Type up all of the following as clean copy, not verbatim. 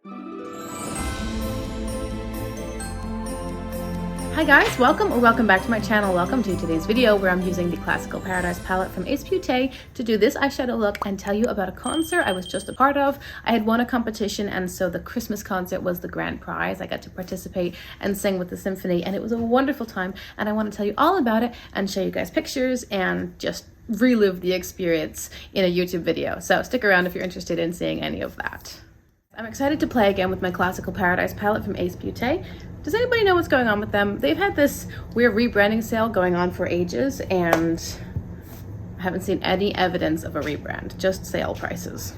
Hi guys, welcome back to my channel. Welcome to today's video where I'm using the Classical Paradise palette from Ace to do this eyeshadow look and tell you about a concert I was just a part of. I had won a competition, and so the Christmas concert was the grand prize. I got to participate and sing with the symphony, and it was a wonderful time, and I want to tell you all about it and show you guys pictures and just relive the experience in a YouTube video. So stick around if you're interested in seeing any of that. I'm excited to play again with my Classical Paradise palette from Ace. Does anybody know what's going on with them? They've had this weird rebranding sale going on for ages, and I haven't seen any evidence of a rebrand, just sale prices.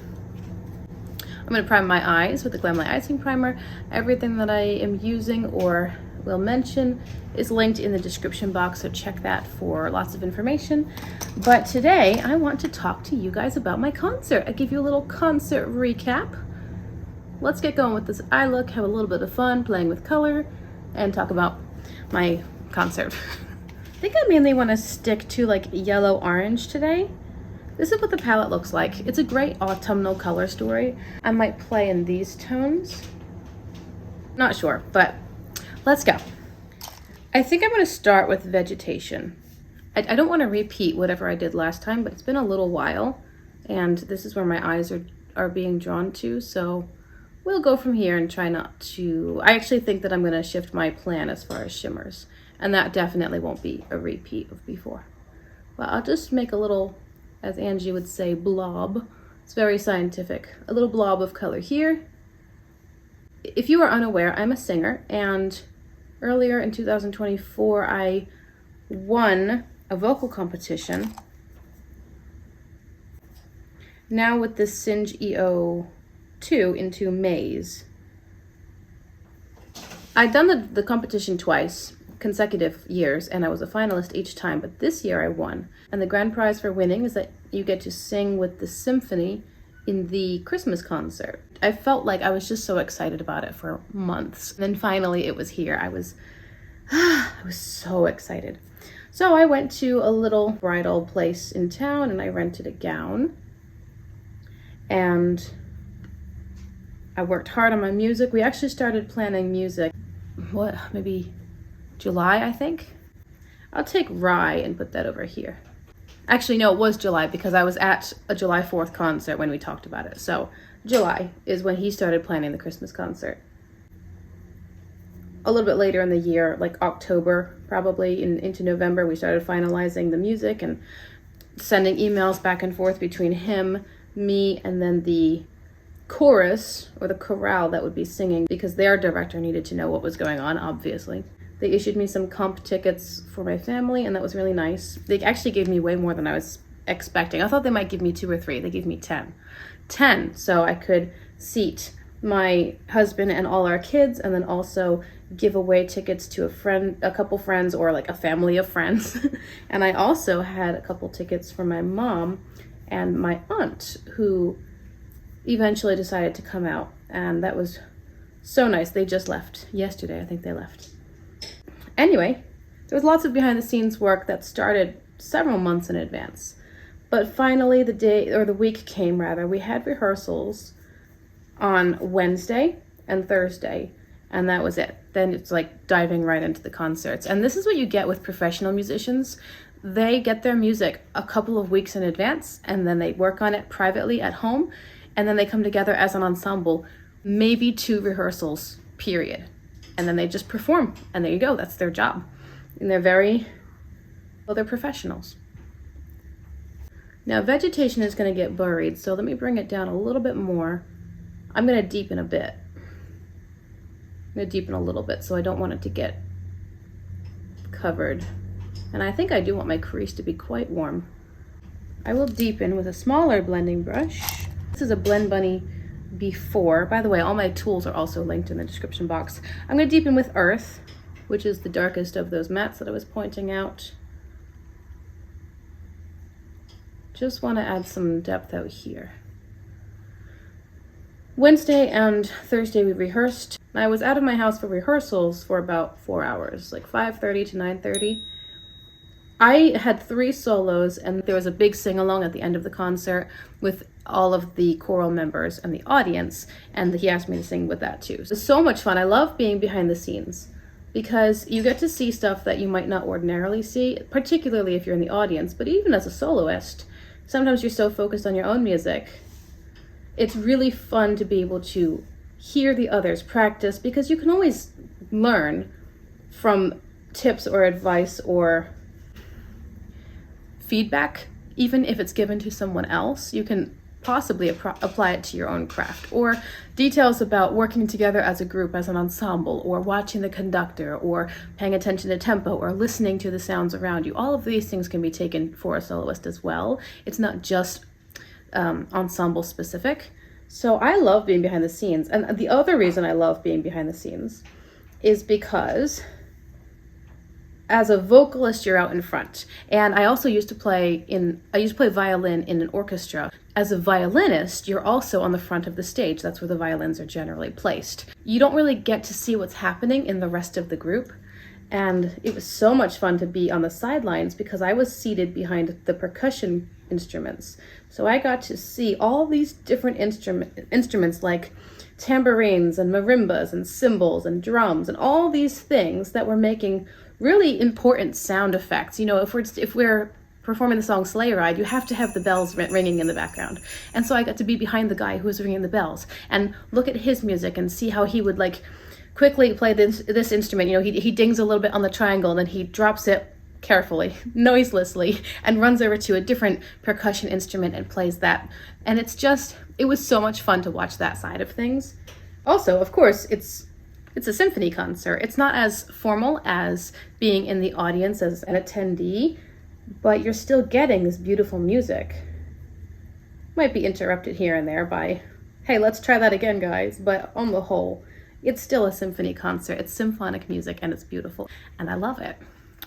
I'm going to prime my eyes with the Glam Light Icing Primer. Everything that I am using or will mention is linked in the description box, so check that for lots of information. But today I want to talk to you guys about my concert. I'll give you a little concert recap. Let's get going with this eye look, have a little bit of fun playing with color, and talk about my concert. I think I mainly want to stick to like yellow-orange today. This is what the palette looks like. It's a great autumnal color story. I might play in these tones. Not sure, but let's go. I think I'm going to start with vegetation. I don't want to repeat whatever I did last time, but it's been a little while, and this is where my eyes are being drawn to, so we'll go from here and try not to. I actually think that I'm going to shift my plan as far as shimmers, and that definitely won't be a repeat of before. But I'll just make a little, as Angie would say, blob. It's very scientific. A little blob of color here. If you are unaware, I'm a singer, and earlier in 2024 I won a vocal competition. Now with the Singe EO2 into Maze. I'd done the competition twice, consecutive years, and I was a finalist each time, but this year I won. And the grand prize for winning is that you get to sing with the symphony in the Christmas concert. I felt like I was just so excited about it for months. And then finally it was here. I was so excited. So I went to a little bridal place in town and I rented a gown. And I worked hard on my music. We actually started planning music, maybe July, I think? I'll take Rye and put that over here. Actually, no, it was July because I was at a July 4th concert when we talked about it. So July is when he started planning the Christmas concert. A little bit later in the year, like October, probably into November, we started finalizing the music and sending emails back and forth between him, me, and then the chorus or the chorale that would be singing, because their director needed to know what was going on, obviously. They issued me some comp tickets for my family, and that was really nice. They actually gave me way more than I was expecting. I thought they might give me 2 or 3. They gave me 10, so I could seat my husband and all our kids, and then also give away tickets to a couple friends, or like a family of friends. And I also had a couple tickets for my mom and my aunt, who eventually decided to come out, and that was so nice. They just left yesterday. I think they left. Anyway, there was lots of behind the scenes work that started several months in advance, but finally the day, or the week came rather. We had rehearsals on Wednesday and Thursday, and that was it. Then it's like diving right into the concerts. And this is what you get with professional musicians. They get their music a couple of weeks in advance, and then they work on it privately at home, and then they come together as an ensemble, maybe 2 rehearsals, period. And then they just perform, and there you go, that's their job. And they're professionals. Now vegetation is gonna get buried, so let me bring it down a little bit more. I'm gonna deepen a bit. I'm gonna deepen a little bit, so I don't want it to get covered. And I think I do want my crease to be quite warm. I will deepen with a smaller blending brush. This is a Blend Bunny before. By the way, all my tools are also linked in the description box. I'm going to deepen with Earth, which is the darkest of those mattes that I was pointing out. Just want to add some depth out here. Wednesday and Thursday we rehearsed. I was out of my house for rehearsals for about 4 hours, like 5:30 to 9:30. I had 3 solos, and there was a big sing-along at the end of the concert with all of the choral members and the audience, and he asked me to sing with that too. So it's so much fun. I love being behind the scenes because you get to see stuff that you might not ordinarily see, particularly if you're in the audience, but even as a soloist, sometimes you're so focused on your own music. It's really fun to be able to hear the others practice, because you can always learn from tips or advice or feedback. Even if it's given to someone else, you can possibly apply it to your own craft, or details about working together as a group, as an ensemble, or watching the conductor, or paying attention to tempo, or listening to the sounds around you. All of these things can be taken for a soloist as well. It's not just ensemble specific. So I love being behind the scenes. And the other reason I love being behind the scenes is because as a vocalist, you're out in front. And I also used to play violin in an orchestra. As a violinist, you're also on the front of the stage. That's where the violins are generally placed. You don't really get to see what's happening in the rest of the group. And it was so much fun to be on the sidelines because I was seated behind the percussion instruments. So I got to see all these different instruments like tambourines and marimbas and cymbals and drums and all these things that were making really important sound effects. You know, if we're performing the song Sleigh Ride, you have to have the bells ringing in the background. And so I got to be behind the guy who was ringing the bells and look at his music and see how he would like quickly play this instrument. You know, he dings a little bit on the triangle, and then he drops it carefully, noiselessly, and runs over to a different percussion instrument and plays that. And it was so much fun to watch that side of things. Also, of course, it's a symphony concert. It's not as formal as being in the audience as an attendee, but you're still getting this beautiful music. Might be interrupted here and there by, hey, let's try that again, guys. But on the whole, it's still a symphony concert. It's symphonic music, and it's beautiful, and I love it.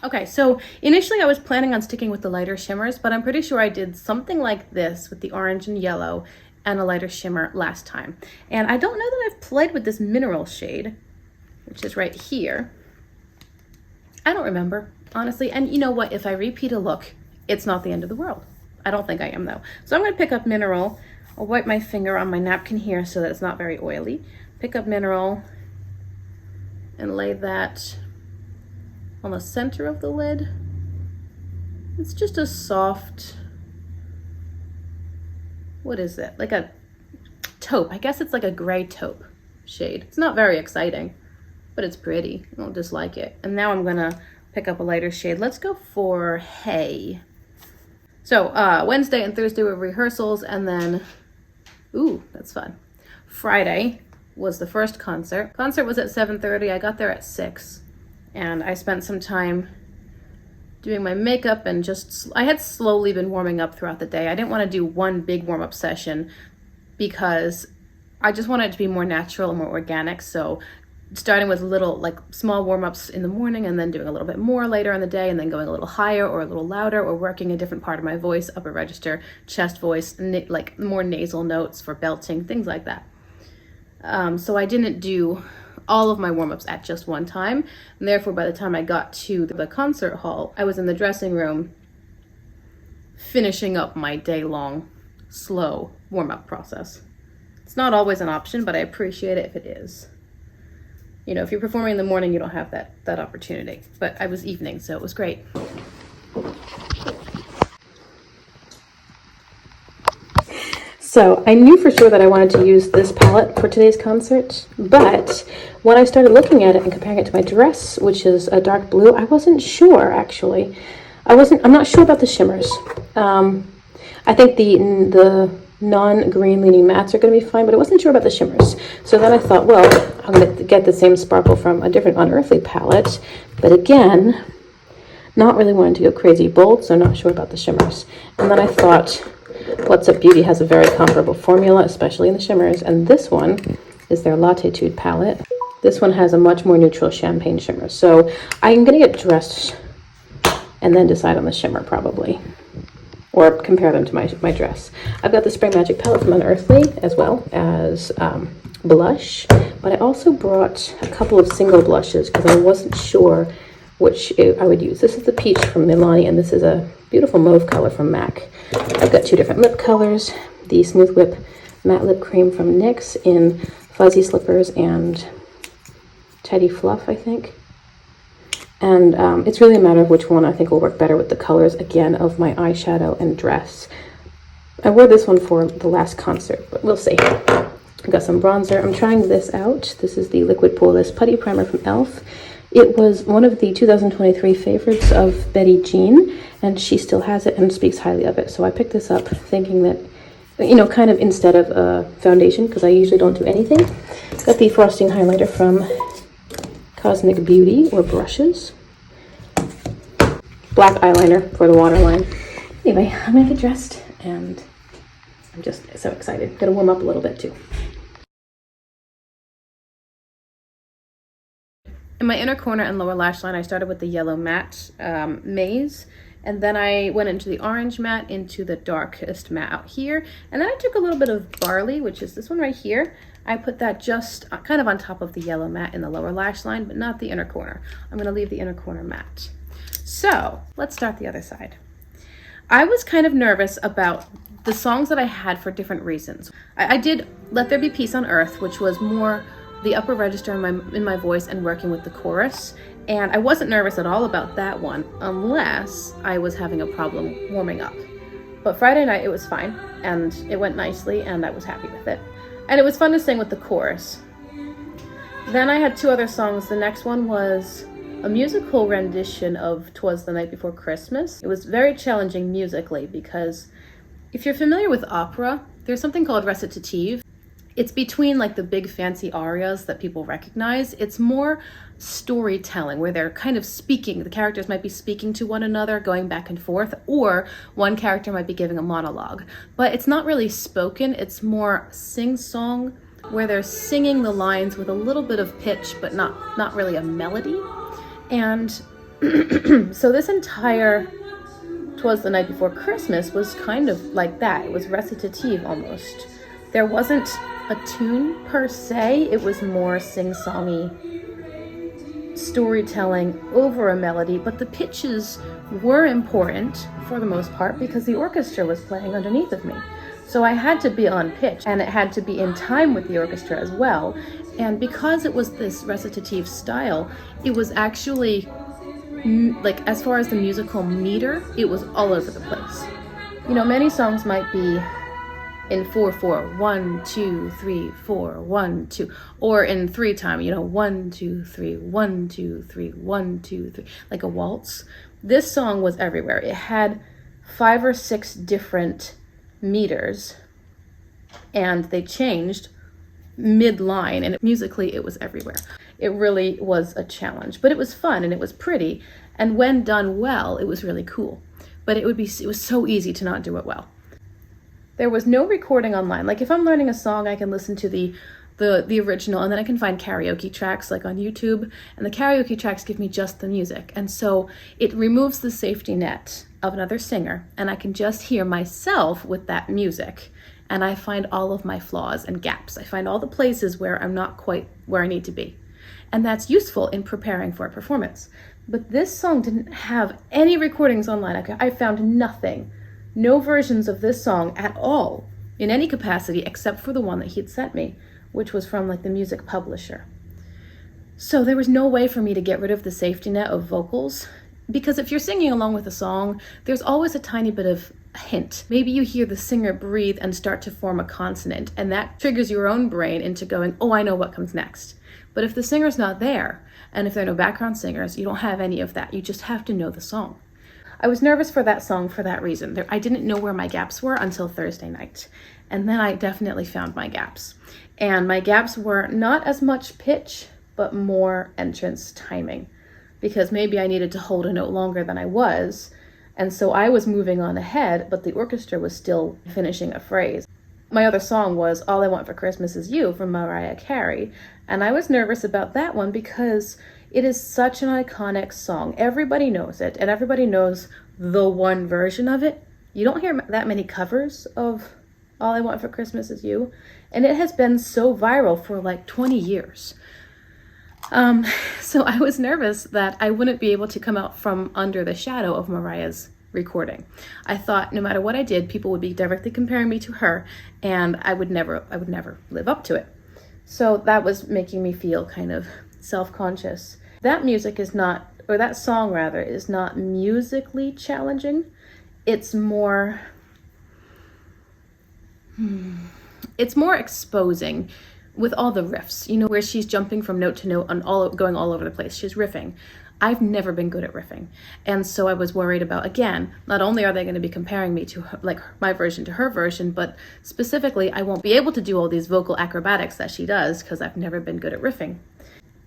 Okay, so initially I was planning on sticking with the lighter shimmers, but I'm pretty sure I did something like this with the orange and yellow and a lighter shimmer last time. And I don't know that I've played with this mineral shade, which is right here. I don't remember, honestly. And you know what? If I repeat a look, it's not the end of the world. I don't think I am, though. So I'm going to pick up mineral. I'll wipe my finger on my napkin here so that it's not very oily. Pick up mineral and lay that on the center of the lid. It's just a soft, what is it? Like a taupe. I guess it's like a gray taupe shade. It's not very exciting, but it's pretty. I don't dislike it. And now I'm gonna pick up a lighter shade. Let's go for Hay. So Wednesday and Thursday were rehearsals, and then, ooh, that's fun. Friday was the first concert. Concert was at 7:30. I got there at 6, and I spent some time doing my makeup and I had slowly been warming up throughout the day. I didn't want to do one big warm-up session because I just wanted it to be more natural and more organic. So starting with little, like small warm-ups in the morning, and then doing a little bit more later in the day, and then going a little higher or a little louder, or working a different part of my voice, upper register, chest voice, like more nasal notes for belting, things like that. So I didn't do all of my warm-ups at just one time, and therefore by the time I got to the concert hall, I was in the dressing room finishing up my day-long slow warm-up process. It's not always an option, but I appreciate it if it is. You know, if you're performing in the morning, you don't have that opportunity. But I was evening, so it was great. So I knew for sure that I wanted to use this palette for today's concert, but when I started looking at it and comparing it to my dress, which is a dark blue, I wasn't sure, actually. I'm not sure about the shimmers. I think the non-green leaning mattes are going to be fine, but I wasn't sure about the shimmers. So then I thought, well, I'm going to get the same sparkle from a different Unearthly palette, but again, not really wanting to go crazy bold, so not sure about the shimmers. And then I thought, What's Up Beauty has a very comparable formula, especially in the shimmers, and this one is their Latitude palette. This one has a much more neutral champagne shimmer, so I'm going to get dressed and then decide on the shimmer probably, or compare them to my dress. I've got the Spray Magic palette from Unearthly as well as blush, but I also brought a couple of single blushes because I wasn't sure which I would use. This is the peach from Milani, and this is a beautiful mauve color from MAC. I've got two different lip colors. The Smooth Whip Matte Lip Cream from NYX in Fuzzy Slippers and Teddy Fluff, I think. And it's really a matter of which one I think will work better with the colors, again, of my eyeshadow and dress. I wore this one for the last concert, but we'll see. I've got some bronzer. I'm trying this out. This is the Liquid Poreless Putty Primer from e.l.f. It was one of the 2023 favorites of Betty Jean, and she still has it and speaks highly of it. So I picked this up thinking that, you know, kind of instead of a foundation, because I usually don't do anything. Got the Frosting Highlighter from Cosmic Beauty, or brushes. Black eyeliner for the waterline. Anyway, I'm gonna get dressed, and I'm just so excited. Gonna warm up a little bit too. In my inner corner and lower lash line, I started with the yellow matte Maze, and then I went into the orange matte, into the darkest matte out here, and then I took a little bit of Barley, which is this one right here. I put that just kind of on top of the yellow matte in the lower lash line, but not the inner corner. I'm gonna leave the inner corner matte. So let's start the other side. I was kind of nervous about the songs that I had for different reasons. I did Let There Be Peace on Earth, which was more the upper register in my voice and working with the chorus. And I wasn't nervous at all about that one, unless I was having a problem warming up. But Friday night, it was fine, and it went nicely, and I was happy with it. And it was fun to sing with the chorus. Then I had two other songs. The next one was a musical rendition of 'Twas the Night Before Christmas. It was very challenging musically because if you're familiar with opera, there's something called recitative. It's between like the big fancy arias that people recognize. It's more storytelling where they're kind of speaking. The characters might be speaking to one another, going back and forth, or one character might be giving a monologue. But it's not really spoken. It's more sing-song where they're singing the lines with a little bit of pitch, but not really a melody. And so this entire 'Twas the Night Before Christmas was kind of like that. It was recitative almost. There wasn't a tune per se. It was more sing-songy storytelling over a melody, but the pitches were important for the most part because the orchestra was playing underneath of me. So I had to be on pitch, and it had to be in time with the orchestra as well. And because it was this recitative style, it was actually, like, as far as the musical meter, it was all over the place. You know, many songs might be in 4/4, 1, 2, 3, 4, 1, 2, or in 3 time, you know, 1, 2, 3, 1, 2, 3, 1, 2, 3, like a waltz. This song was everywhere. It had 5 or 6 different meters, and they changed mid-line, and musically it was everywhere. It really was a challenge, but it was fun and it was pretty, and when done well, it was really cool. But it was so easy to not do it well. There was no recording online. Like if I'm learning a song, I can listen to the original, and then I can find karaoke tracks like on YouTube, and the karaoke tracks give me just the music. And so it removes the safety net of another singer, and I can just hear myself with that music. And I find all of my flaws and gaps. I find all the places where I'm not quite where I need to be. And that's useful in preparing for a performance. But this song didn't have any recordings online. I found nothing. No versions of this song at all in any capacity except for the one that he'd sent me, which was from like the music publisher. So there was no way for me to get rid of the safety net of vocals, because if you're singing along with a song, there's always a tiny bit of hint. Maybe you hear the singer breathe and start to form a consonant, and that triggers your own brain into going, oh, I know what comes next. But if the singer's not there, and if there are no background singers, you don't have any of that. You just have to know the song. I was nervous for that song for that reason. I didn't know where my gaps were until Thursday night. And then I definitely found my gaps. And my gaps were not as much pitch, but more entrance timing. Because maybe I needed to hold a note longer than I was. And so I was moving on ahead, but the orchestra was still finishing a phrase. My other song was All I Want for Christmas Is You from Mariah Carey. And I was nervous about that one because it is such an iconic song. Everybody knows it, and everybody knows the one version of it. You don't hear that many covers of All I Want for Christmas Is You, and it has been so viral for like 20 years. So I was nervous that I wouldn't be able to come out from under the shadow of Mariah's recording. I thought no matter what I did, people would be directly comparing me to her, and I would never live up to it. So that was making me feel kind of self-conscious. That music is not, or that song rather, is not musically challenging. It's more exposing with all the riffs, you know, where she's jumping from note to note and going all over the place. She's riffing. I've never been good at riffing. And so I was worried about, again, not only are they going to be comparing me to her, like my version to her version, but specifically I won't be able to do all these vocal acrobatics that she does because I've never been good at riffing.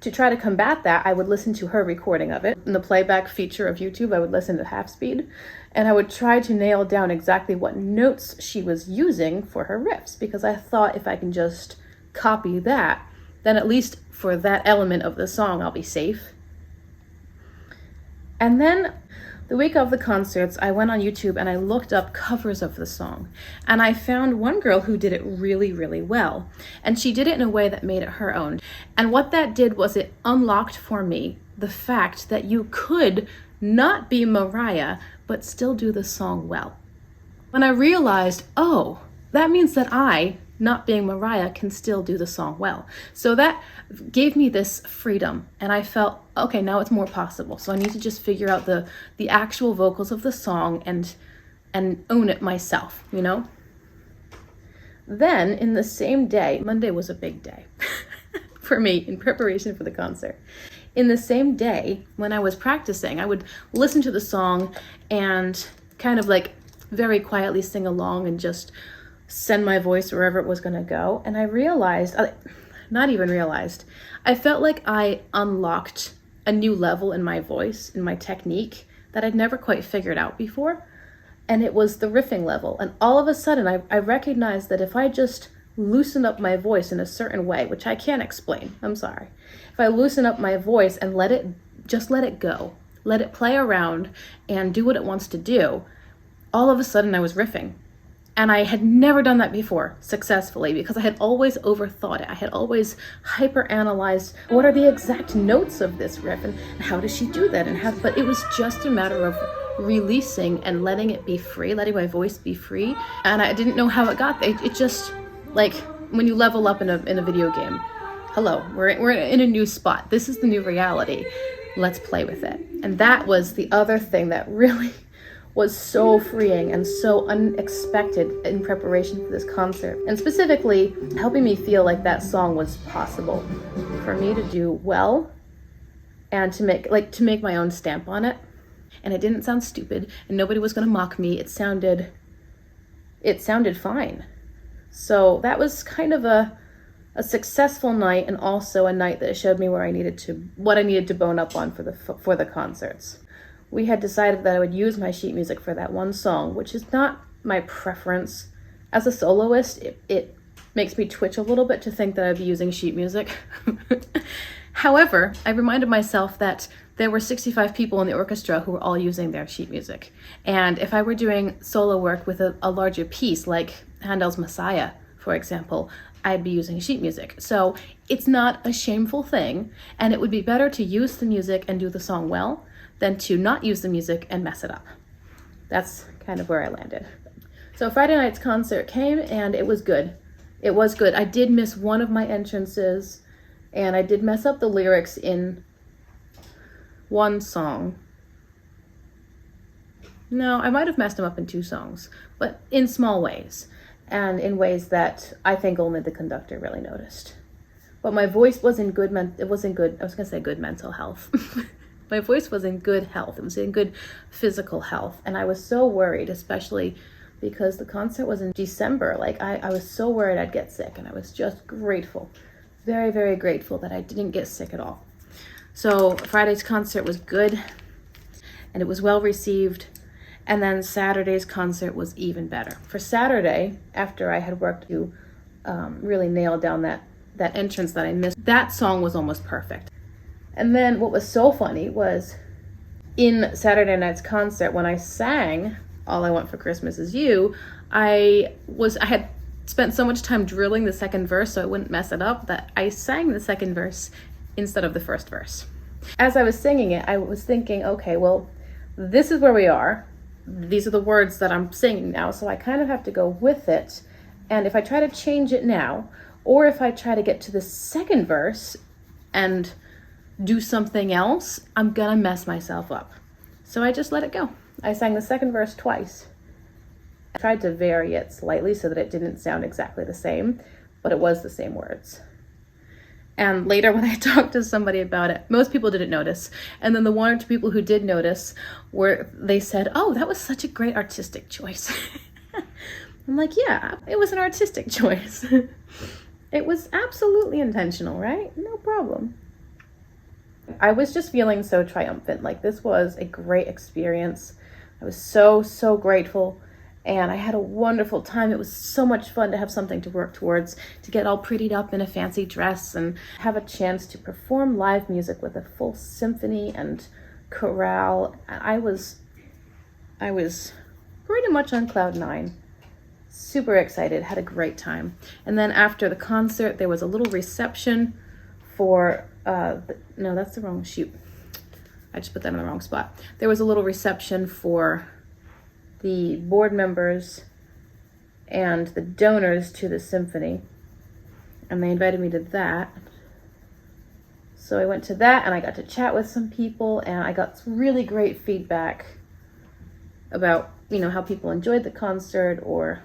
To try to combat that, I would listen to her recording of it. In the playback feature of YouTube, I would listen to half speed, and I would try to nail down exactly what notes she was using for her riffs, because I thought if I can just copy that, then at least for that element of the song, I'll be safe. And then the week of the concerts, I went on YouTube and I looked up covers of the song, and I found one girl who did it really, really well. And she did it in a way that made it her own. And what that did was it unlocked for me the fact that you could not be Mariah, but still do the song well. When I realized, oh, that means that I, not being Mariah, can still do the song well. So that gave me this freedom, and I felt, okay, now it's more possible. So I need to just figure out the actual vocals of the song and own it myself, you know? Then in the same day, Monday was a big day for me in preparation for the concert. In the same day, when I was practicing, I would listen to the song and kind of like very quietly sing along and just send my voice wherever it was going to go. And I realized, not even realized, I felt like I unlocked a new level in my voice, in my technique, that I'd never quite figured out before. And it was the riffing level. And all of a sudden, I recognized that if I just loosen up my voice in a certain way, which I can't explain, I'm sorry. If I loosen up my voice and let it go, let it play around and do what it wants to do, all of a sudden I was riffing. And I had never done that before successfully because I had always overthought it. I had always hyper-analyzed what are the exact notes of this riff and how does she do that? But it was just a matter of releasing and letting it be free, letting my voice be free. And I didn't know how it got there. It just, like when you level up in a video game. Hello, we're in a new spot. This is the new reality. Let's play with it. And that was the other thing that really was so freeing and so unexpected in preparation for this concert, and specifically helping me feel like that song was possible for me to do well and to make my own stamp on it. And it didn't sound stupid and nobody was going to mock me. It sounded fine. So that was kind of a successful night, and also a night that showed me what I needed to bone up on for the concerts. We had decided that I would use my sheet music for that one song, which is not my preference. As a soloist, it makes me twitch a little bit to think that I'd be using sheet music. However, I reminded myself that there were 65 people in the orchestra who were all using their sheet music. And if I were doing solo work with a larger piece, like Handel's Messiah, for example, I'd be using sheet music. So it's not a shameful thing, and it would be better to use the music and do the song well than to not use the music and mess it up. That's kind of where I landed. So Friday night's concert came and it was good. It was good. I did miss one of my entrances and I did mess up the lyrics in one song. No, I might have messed them up in two songs, but in small ways and in ways that I think only the conductor really noticed. But my voice was in good mental health. My voice was in good health. It was in good physical health. And I was so worried, especially because the concert was in December. Like I was so worried I'd get sick, and I was just grateful, very, very grateful that I didn't get sick at all. So Friday's concert was good and it was well received. And then Saturday's concert was even better. For Saturday, after I had worked to really nail down that entrance that I missed, that song was almost perfect. And then what was so funny was in Saturday night's concert, when I sang All I Want for Christmas Is You, I had spent so much time drilling the second verse so I wouldn't mess it up that I sang the second verse instead of the first verse. As I was singing it, I was thinking, okay, well, this is where we are. These are the words that I'm singing now, so I kind of have to go with it. And if I try to change it now, or if I try to get to the second verse and do something else, I'm gonna mess myself up. So I just let it go. I sang the second verse twice. I tried to vary it slightly so that it didn't sound exactly the same, but it was the same words. And later when I talked to somebody about it, most people didn't notice. And then the one or two people who did notice they said, oh, that was such a great artistic choice. I'm like, yeah, it was an artistic choice. It was absolutely intentional, right? No problem. I was just feeling so triumphant. Like, this was a great experience. I was so, so grateful. And I had a wonderful time. It was so much fun to have something to work towards, to get all prettied up in a fancy dress and have a chance to perform live music with a full symphony and chorale. I was pretty much on cloud nine. Super excited, had a great time. And then after the concert, there was a little reception for, no, that's the wrong, shoot. I just put that in the wrong spot. There was a little reception for the board members and the donors to the symphony, and they invited me to that. So I went to that and I got to chat with some people, and I got some really great feedback about, how people enjoyed the concert or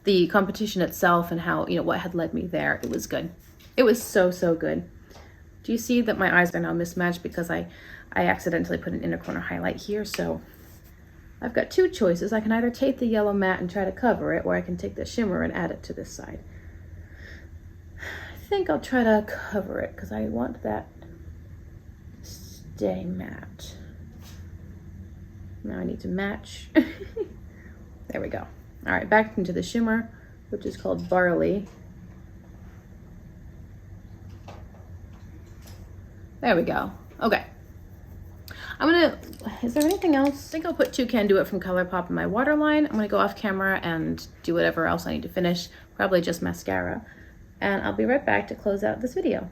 the competition itself and how, what had led me there. It was good. It was so, so good. Do you see that my eyes are now mismatched because I accidentally put an inner corner highlight here? So I've got two choices. I can either take the yellow matte and try to cover it, or I can take the shimmer and add it to this side. I think I'll try to cover it because I want that to stay matte. Now I need to match. There we go. All right, back into the shimmer, which is called Barley. There we go. Okay. Is there anything else? I think I'll put Toucan Do It from ColourPop in my waterline. I'm gonna go off camera and do whatever else I need to finish, probably just mascara. And I'll be right back to close out this video.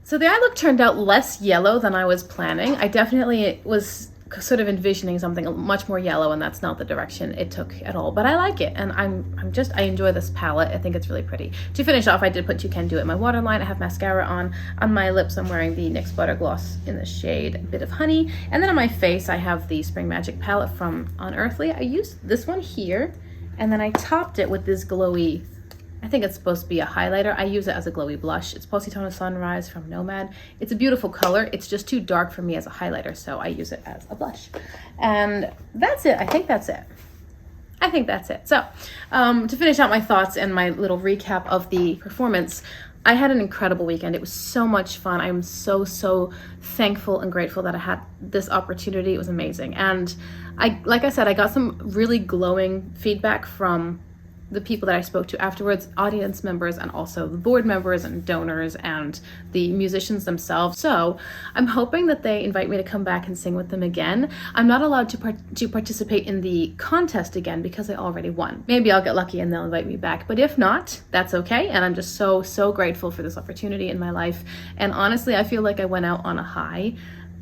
So the eye look turned out less yellow than I was planning. I definitely was sort of envisioning something much more yellow, and that's not the direction it took at all, but I like it, and I enjoy this palette. I think it's really pretty. To finish off, I did put Toucan Do It in my waterline. I have mascara on my lips. I'm wearing the NYX Butter Gloss in the shade Bit of Honey, and then on my face I have the Spring Magic palette from Unearthly. I used this one here, and then I topped it with this glowy, I think it's supposed to be a highlighter. I use it as a glowy blush. It's Positano Sunrise from Nomad. It's a beautiful color. It's just too dark for me as a highlighter, so I use it as a blush. And that's it. I think that's it. So to finish out my thoughts and my little recap of the performance, I had an incredible weekend. It was so much fun. I'm so, so thankful and grateful that I had this opportunity. It was amazing. And like I said, I got some really glowing feedback from the people that I spoke to afterwards, audience members, and also the board members and donors and the musicians themselves. So I'm hoping that they invite me to come back and sing with them again. I'm not allowed to participate in the contest again because I already won. Maybe I'll get lucky and they'll invite me back, but if not, that's okay. And I'm just so, so grateful for this opportunity in my life. And honestly, I feel like I went out on a high,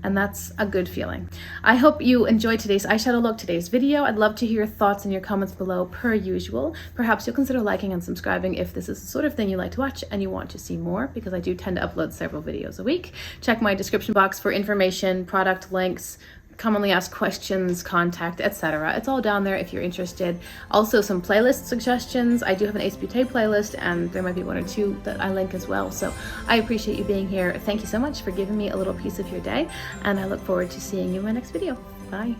and that's a good feeling. I hope you enjoyed today's eyeshadow look, today's video. I'd love to hear your thoughts and your comments below per usual. Perhaps you'll consider liking and subscribing if this is the sort of thing you like to watch and you want to see more, because I do tend to upload several videos a week. Check my description box for information, product links, commonly asked questions, contact, etc. It's all down there if you're interested. Also some playlist suggestions. I do have an ASPUTE playlist, and there might be one or two that I link as well. So I appreciate you being here. Thank you so much for giving me a little piece of your day, and I look forward to seeing you in my next video. Bye.